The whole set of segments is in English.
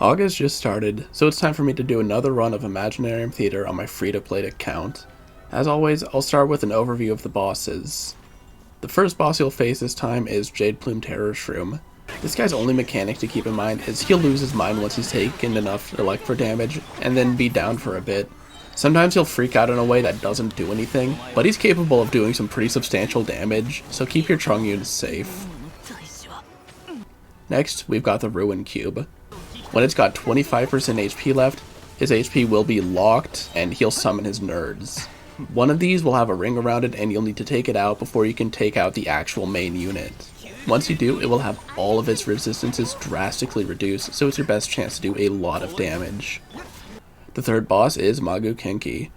August just started, so it's time for me to do another run of Imaginarium Theater on my free-to-play account. As always, I'll start with an overview of the bosses. The first boss you'll face this time is Jade Plume Terror Shroom. This guy's only mechanic to keep in mind is he'll lose his mind once he's taken enough electro damage, and then be down for a bit. Sometimes he'll freak out in a way that doesn't do anything, but he's capable of doing some pretty substantial damage, so keep your Trung units safe. Next, we've got the Ruin Cube. When it's got 25% HP left, his HP will be locked, and he'll summon his nerds. One of these will have a ring around it, and you'll need to take it out before you can take out the actual main unit. Once you do, it will have all of its resistances drastically reduced, so it's your best chance to do a lot of damage. The third boss is Magu Kenki.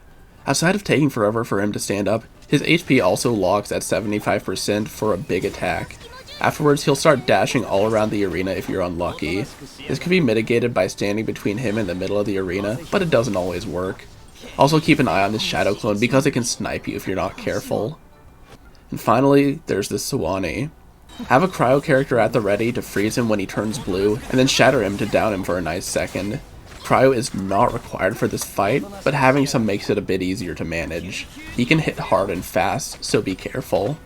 Outside of taking forever for him to stand up, his HP also locks at 75% for a big attack. Afterwards, he'll start dashing all around the arena if you're unlucky. This can be mitigated by standing between him and the middle of the arena, but it doesn't always work. Also keep an eye on this shadow clone because it can snipe you if you're not careful. And finally, there's the Suwani. Have a cryo character at the ready to freeze him when he turns blue, and then shatter him to down him for a nice second. Cryo is not required for this fight, but having some makes it a bit easier to manage. He can hit hard and fast, so be careful.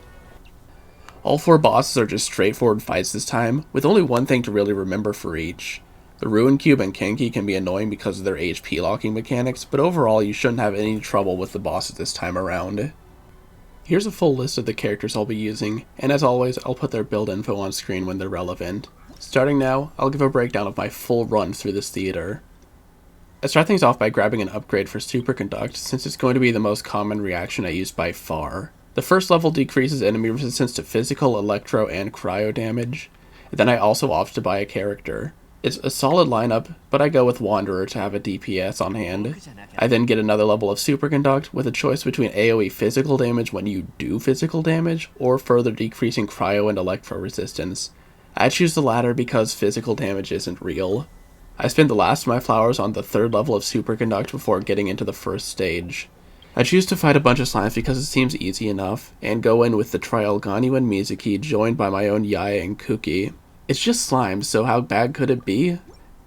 All four bosses are just straightforward fights this time, with only one thing to really remember for each. The Ruin Cube and Kenki can be annoying because of their HP locking mechanics, but overall you shouldn't have any trouble with the bosses this time around. Here's a full list of the characters I'll be using, and as always I'll put their build info on screen when they're relevant. Starting now, I'll give a breakdown of my full run through this theater. I start things off by grabbing an upgrade for Superconduct, since it's going to be the most common reaction I use by far. The first level decreases enemy resistance to physical, electro, and cryo damage. And then I also opt to buy a character. It's a solid lineup, but I go with Wanderer to have a DPS on hand. I then get another level of Superconduct with a choice between AoE physical damage when you do physical damage, or further decreasing cryo and electro resistance. I choose the latter because physical damage isn't real. I spend the last of my flowers on the third level of Superconduct before getting into the first stage. I choose to fight a bunch of slimes because it seems easy enough, and go in with the Trial Ganyu and Mizuki joined by my own Yaya and Kuki. It's just slimes, so how bad could it be?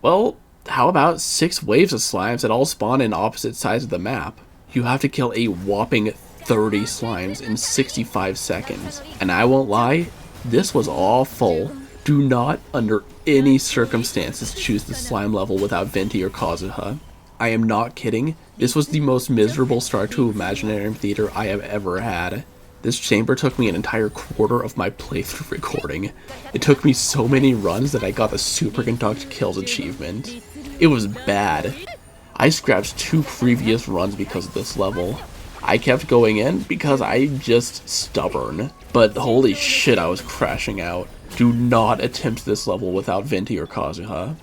Well, how about 6 waves of slimes that all spawn in opposite sides of the map? You have to kill a whopping 30 slimes in 65 seconds. And I won't lie, this was awful. Do not, under any circumstances, choose the slime level without Venti or Kazuha. I am not kidding, this was the most miserable start to Imaginarium Theater I have ever had. This chamber took me an entire quarter of my playthrough recording. It took me so many runs that I got the Superconduct Kills achievement. It was bad. I scrapped 2 previous runs because of this level. I kept going in because I'm just stubborn, but holy shit I was crashing out. Do not attempt this level without Venti or Kazuha.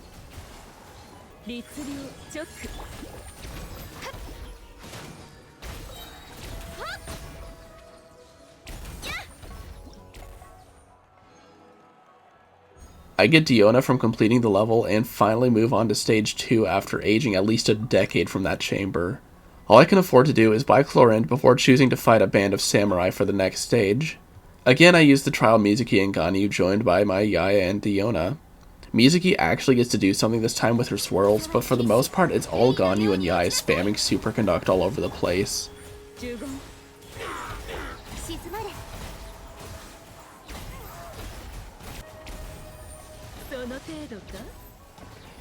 I get Diona from completing the level and finally move on to stage 2 after aging at least a decade from that chamber. All I can afford to do is buy Chlorinde before choosing to fight a band of samurai for the next stage. Again I use the Trial Mizuki and Ganyu joined by my Yaya and Diona. Mizuki actually gets to do something this time with her swirls, but for the most part it's all Ganyu and Yaya spamming Superconduct all over the place.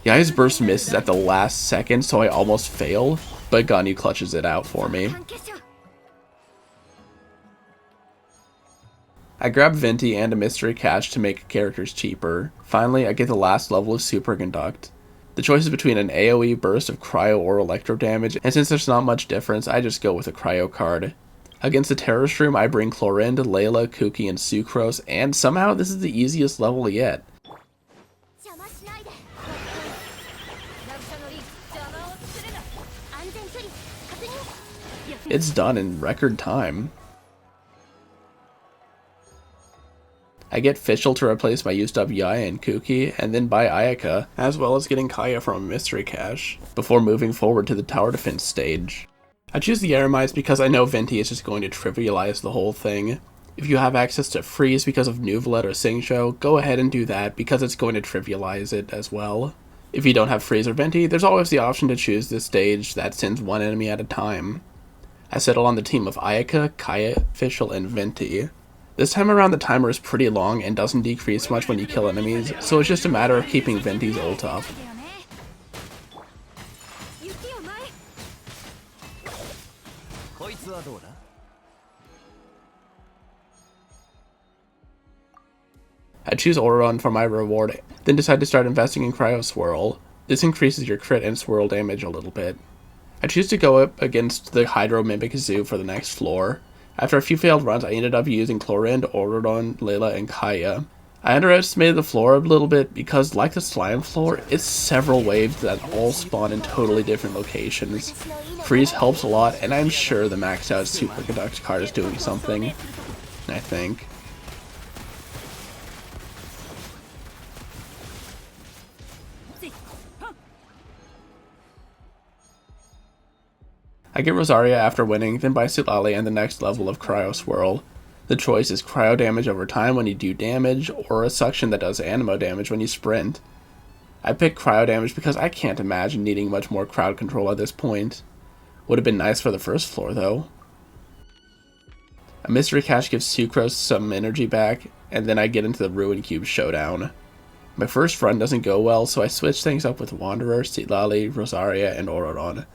Yaya's burst misses at the last second, so I almost fail, but Ganyu clutches it out for me. I grab Venti and a mystery cache to make characters cheaper. Finally, I get the last level of Superconduct. The choice is between an AoE burst of cryo or electro damage, and since there's not much difference, I just go with a cryo card. Against the Terror Shroom, I bring Chlorinde, Layla, Kuki, and Sucrose, and somehow this is the easiest level yet. It's done in record time. I get Fischl to replace my used up Yaya and Kuki, and then buy Ayaka, as well as getting Kaya from a mystery cache, before moving forward to the tower defense stage. I choose the Eremites because I know Venti is just going to trivialize the whole thing. If you have access to Freeze because of Nuvalet or Singshou, go ahead and do that because it's going to trivialize it as well. If you don't have Freeze or Venti, there's always the option to choose this stage that sends one enemy at a time. I settled on the team of Ayaka, Kaya, Fischl, and Venti. This time around the timer is pretty long and doesn't decrease much when you kill enemies, so it's just a matter of keeping Venti's ult up. I choose Auron for my reward, then decide to start investing in Cryo Swirl. This increases your crit and swirl damage a little bit. I choose to go up against the Hydro Mimic Zoo for the next floor. After a few failed runs, I ended up using Chlorind, Auron, Layla, and Kaya. I underestimated the floor a little bit because, like the slime floor, it's several waves that all spawn in totally different locations. Freeze helps a lot, and I'm sure the maxed out Superconduct card is doing something. I think. I get Rosaria after winning, then buy Silali and the next level of Cryo Swirl. The choice is cryo damage over time when you do damage, or a suction that does anemo damage when you sprint. I picked cryo damage because I can't imagine needing much more crowd control at this point. Would have been nice for the first floor though. A mystery cache gives Sucrose some energy back, and then I get into the Ruin Cube showdown. My first run doesn't go well, so I switch things up with Wanderer, Silali, Rosaria, and Auron.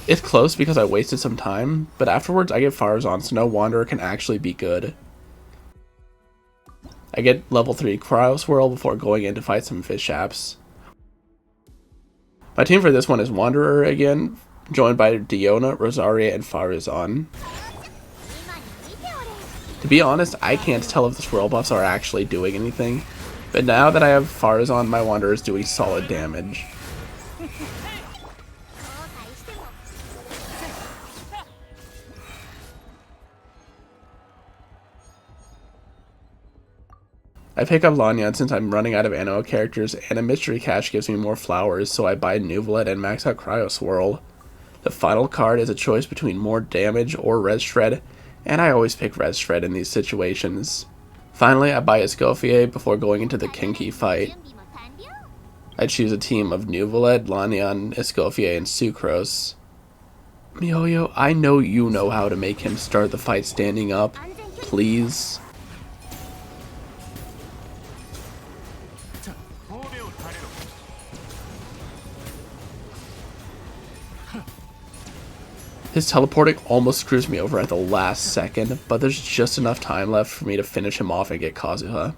It's close because I wasted some time, but afterwards I get Farazan so no Wanderer can actually be good. I get level 3 Cryo Swirl before going in to fight some fish apps. My team for this one is Wanderer again, joined by Diona, Rosaria, and Farazan. To be honest, I can't tell if the swirl buffs are actually doing anything, but now that I have Farazan, my Wanderer is doing solid damage. I pick up Lanyan since I'm running out of anemo characters, and a mystery cache gives me more flowers, so I buy Nuvolet and max out Cryo Swirl. The final card is a choice between more damage or Res Shred, and I always pick Res Shred in these situations. Finally, I buy Escoffier before going into the Kinky fight. I choose a team of Nuvolet, Lanyan, Escoffier, and Sucrose. Miyoyo, I know you know how to make him start the fight standing up. Please. His teleporting almost screws me over at the last second, but there's just enough time left for me to finish him off and get Kazuha.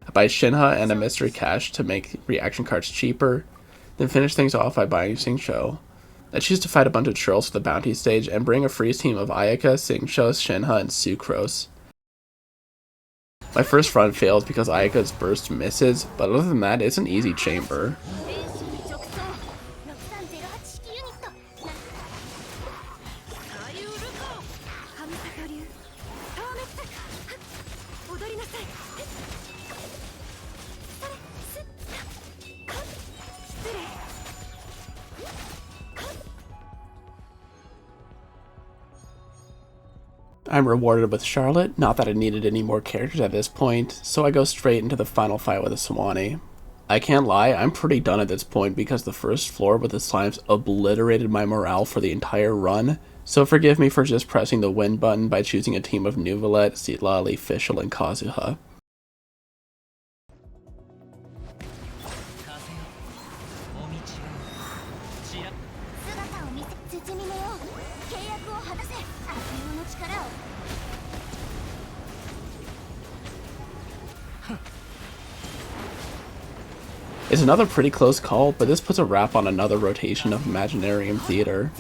I buy Shinha and a mystery cache to make reaction cards cheaper, then finish things off by buying Xingqiu. I choose to fight a bunch of trolls for the bounty stage and bring a freeze team of Ayaka, Xingqiu, Shinha, and Sucrose. My first run fails because Ayaka's burst misses, but other than that, it's an easy chamber. I'm rewarded with Charlotte, not that I needed any more characters at this point, so I go straight into the final fight with a Swanee. I can't lie, I'm pretty done at this point because the first floor with the slimes obliterated my morale for the entire run, so forgive me for just pressing the win button by choosing a team of Nuvolet, Silali, Fischl, and Kazuha. It's another pretty close call, but this puts a wrap on another rotation of Imaginarium Theater.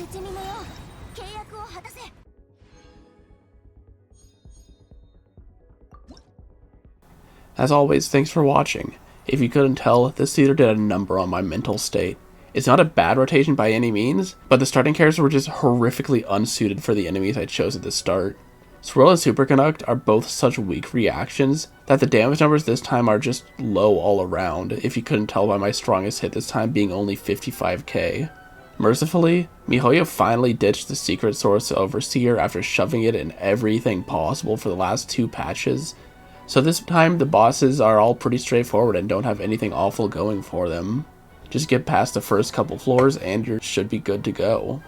As always, thanks for watching. If you couldn't tell, this theater did a number on my mental state. It's not a bad rotation by any means, but the starting characters were just horrifically unsuited for the enemies I chose at the start. Swirl and Super Conduct are both such weak reactions that the damage numbers this time are just low all around, if you couldn't tell by my strongest hit this time being only 55k. Mercifully, MiHoYo finally ditched the secret source to Overseer after shoving it in everything possible for the last 2 patches, so this time the bosses are all pretty straightforward and don't have anything awful going for them. Just get past the first couple floors and you should be good to go.